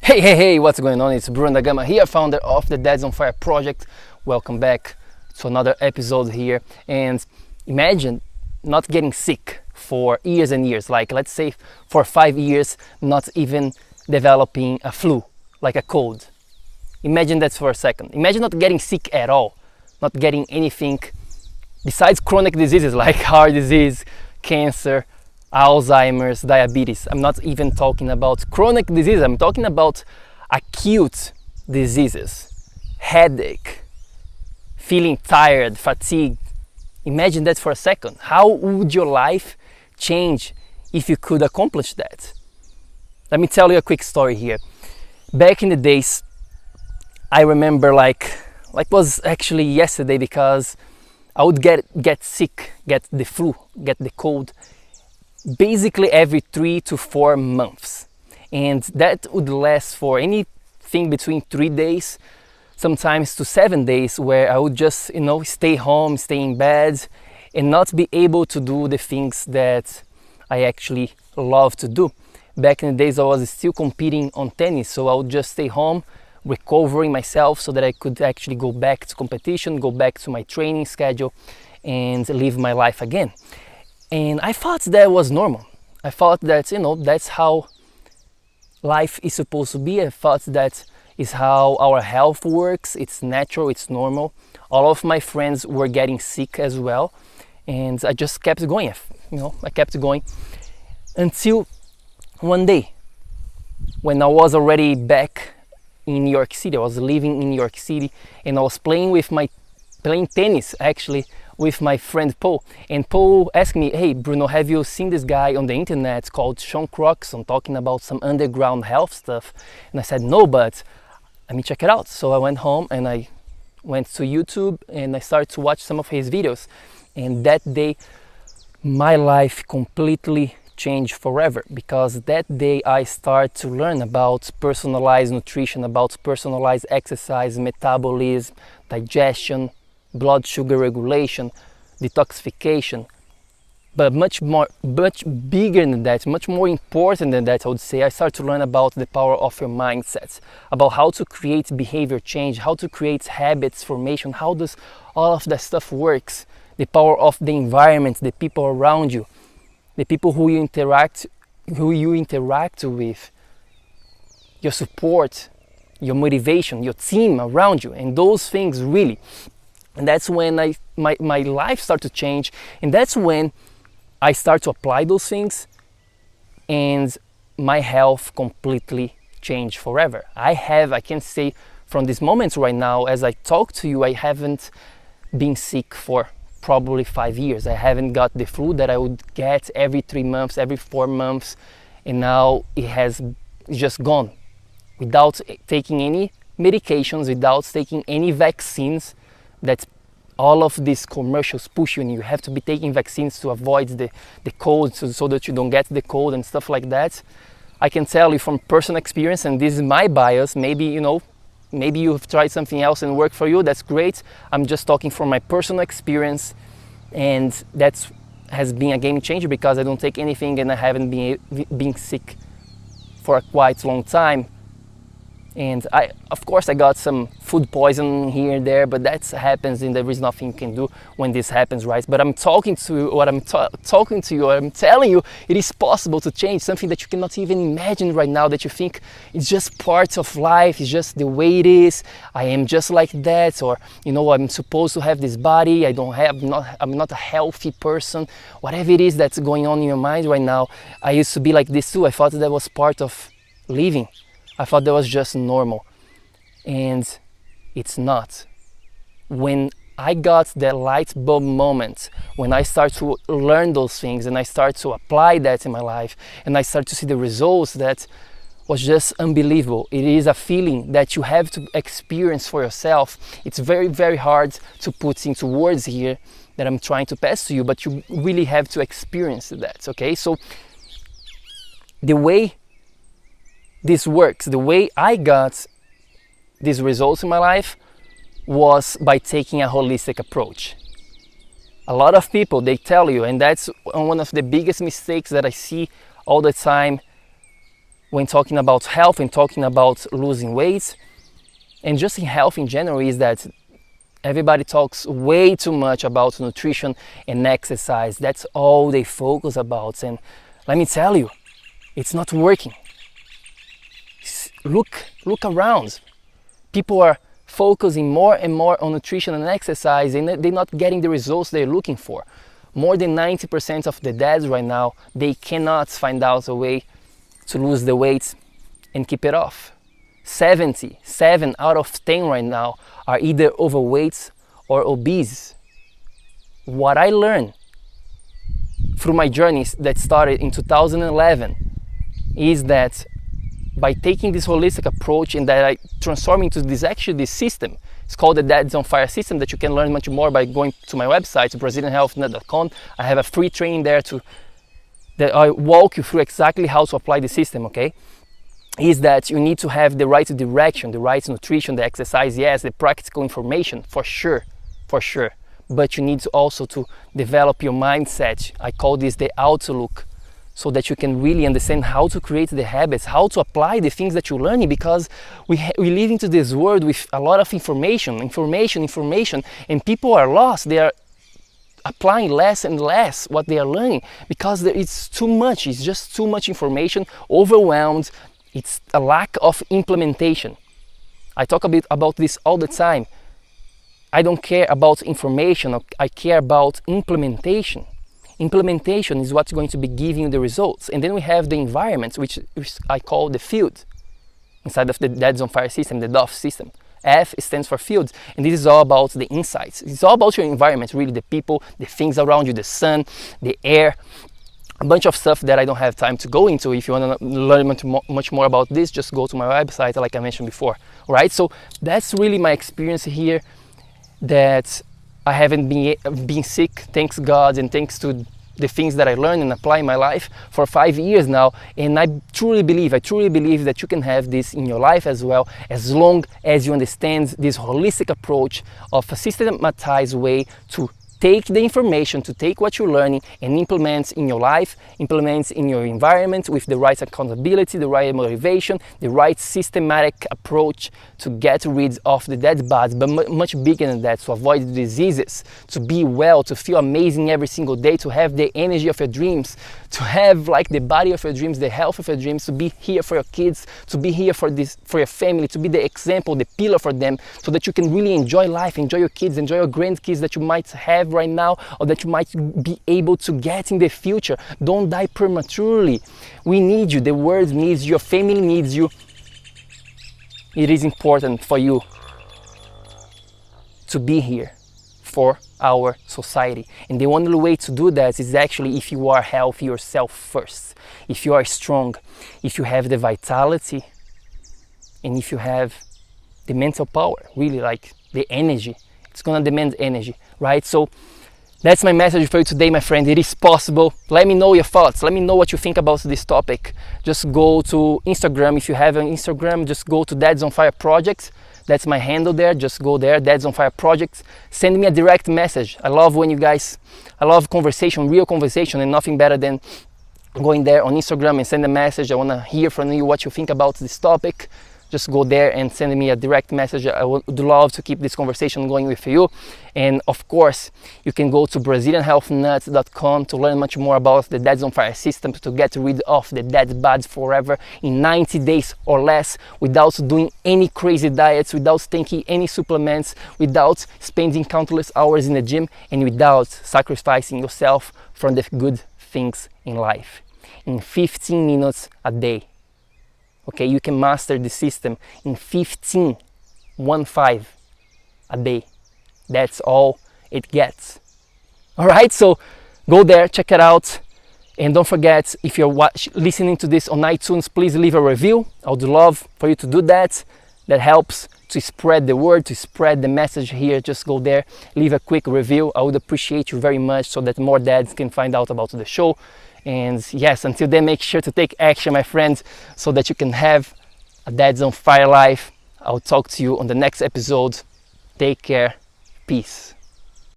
Hey, what's going on? It's Bruno Gama here, founder of the DADSONFIRE project. Welcome back to another episode here. And imagine not getting sick for years and years, like let's say for 5 years, not even developing a flu, like a cold. Imagine that for a second. Imagine not getting sick at all, not getting anything besides chronic diseases like heart disease, cancer, Alzheimer's, diabetes. I'm not even talking about chronic disease, I'm talking about acute diseases, headache, feeling tired, fatigued. Imagine that for a second. How would your life change if you could accomplish that? Let me tell you a quick story here. Back in the days, I remember like was actually yesterday, because I would get sick, get the flu, get the cold, basically every 3 to 4 months, and that would last for anything between 3 days, sometimes to 7 days, where I would just stay home, stay in bed, and not be able to do the things that I actually love to do. Back in the days I was still competing on tennis, so I would just stay home, recovering myself so that I could actually go back to competition, go back to my training schedule, and live my life again. And I thought that was normal. I thought that, that's how life is supposed to be. I thought that is how our health works. It's natural, it's normal. All of my friends were getting sick as well. And I just kept going, I kept going until one day when I was already back in New York City. I was living in New York City, and I was playing tennis actually with my friend Paul, and Paul asked me, "Hey Bruno, have you seen this guy on the internet called Sean Croxon talking about some underground health stuff?" And I said, "No, but let me check it out." So I went home and I went to YouTube and I started to watch some of his videos, and that day my life completely changed forever, because that day I started to learn about personalized nutrition, about personalized exercise, metabolism, digestion, blood sugar regulation, detoxification. But much bigger than that, much more important than that, I would say, I started to learn about the power of your mindset, about how to create behavior change, how to create habits formation, how does all of that stuff works, the power of the environment, the people around you, the people who you interact with, your support, your motivation, your team around you, and those things really. And that's when my life started to change, and that's when I start to apply those things, and my health completely changed forever. I can say from this moment right now, as I talk to you, I haven't been sick for probably 5 years. I haven't got the flu that I would get every 3 months, every 4 months, and now it has just gone without taking any medications, without taking any vaccines that all of these commercials push you, and you have to be taking vaccines to avoid the cold, so that you don't get the cold and stuff like that. I can tell you from personal experience, and this is my bias, maybe you've tried something else and worked for you, that's great. I'm just talking from my personal experience, and that has been a game changer, because I don't take anything and I haven't been sick for a quite long time. And of course I got some food poisoning here and there, but that happens, and there is nothing you can do when this happens, right? But I'm talking to you, I'm telling you, it is possible to change something that you cannot even imagine right now, that you think it's just part of life, it's just the way it is, I am just like that, or I'm supposed to have this body, I'm not a healthy person, whatever it is that's going on in your mind right now. I used to be like this too. I thought that was part of living. I thought that was just normal, and it's not. When I got that light bulb moment, when I start to learn those things and I start to apply that in my life, and I start to see the results, that was just unbelievable. It is a feeling that you have to experience for yourself. It's very, very hard to put into words here that I'm trying to pass to you, but you really have to experience that, okay? So the way this works, the way I got these results in my life, was by taking a holistic approach. A lot of people, they tell you, and that's one of the biggest mistakes that I see all the time when talking about health and talking about losing weight, and just in health in general, is that everybody talks way too much about nutrition and exercise. That's all they focus about. And let me tell you, it's not working. Look around. People are focusing more and more on nutrition and exercise, and they're not getting the results they're looking for. More than 90% of the dads right now, they cannot find out a way to lose the weight and keep it off. 7 out of 10 right now are either overweight or obese. What I learned through my journeys that started in 2011 is that by taking this holistic approach and that I transform into this system, it's called the DADSONFIRE system, that you can learn much more by going to my website, brazilianhealthnut.com. I have a free training there that I walk you through exactly how to apply the system, okay? Is that you need to have the right direction, the right nutrition, the exercise, yes, the practical information, for sure. But you need to also to develop your mindset. I call this the outlook, so that you can really understand how to create the habits, how to apply the things that you're learning, because we live into this world with a lot of information, and people are lost. They are applying less and less what they are learning because it's too much. It's just too much information, overwhelmed. It's a lack of implementation. I talk a bit about this all the time. I don't care about information, I care about implementation. Implementation is what's going to be giving you the results. And then we have the environment, which I call the field. Inside of the DADSONFIRE system, the DOF system. F stands for fields, and this is all about the insights. It's all about your environment, really, the people, the things around you, the sun, the air, a bunch of stuff that I don't have time to go into. If you want to learn much more about this, just go to my website, like I mentioned before. All right, so that's really my experience here, that I haven't been sick, thanks God, and thanks to the things that I learned and apply in my life for 5 years now. And I truly believe that you can have this in your life as well, as long as you understand this holistic approach of a systematized way to take the information, to take what you're learning and implement in your life, implement in your environment with the right accountability, the right motivation, the right systematic approach to get rid of the dead bodies, but much bigger than that, to avoid diseases, to be well, to feel amazing every single day, to have the energy of your dreams, to have like the body of your dreams, the health of your dreams, to be here for your kids, to be here for your family, to be the example, the pillar for them, so that you can really enjoy life, enjoy your kids, enjoy your grandkids that you might have right now, or that you might be able to get in the future. Don't die prematurely. We need you. The world needs you. Your family needs you. It is important for you to be here for our society, and the only way to do that is actually if you are healthy yourself first, if you are strong, if you have the vitality, and if you have the mental power, really, like the energy. It's gonna demand energy, right? So that's my message for you today, my friend. It is possible. Let me know your thoughts. Let me know what you think about this topic. Just go to Instagram. If you have an Instagram, just go to DADSONFIRE Project. That's my handle there. Just go there, DADSONFIRE Project. Send me a direct message. I love conversation, real conversation, and nothing better than going there on Instagram and send a message. I want to hear from you what you think about this topic. Just go there and send me a direct message. I would love to keep this conversation going with you. And of course, you can go to brazilianhealthnut.com to learn much more about the DADSONFIRE system, to get rid of the dead bodies forever in 90 days or less, without doing any crazy diets, without taking any supplements, without spending countless hours in the gym, and without sacrificing yourself from the good things in life. In 15 minutes a day. Okay, you can master the system in 15 a day. That's all it gets. All right, so go there, check it out. And don't forget, if you're listening to this on iTunes, please leave a review. I would love for you to do that. That helps to spread the word, to spread the message here. Just go there, leave a quick review. I would appreciate you very much, so that more dads can find out about the show. And yes, until then, make sure to take action, my friends, so that you can have a DADSONFIRE life. I'll talk to you on the next episode. Take care. Peace.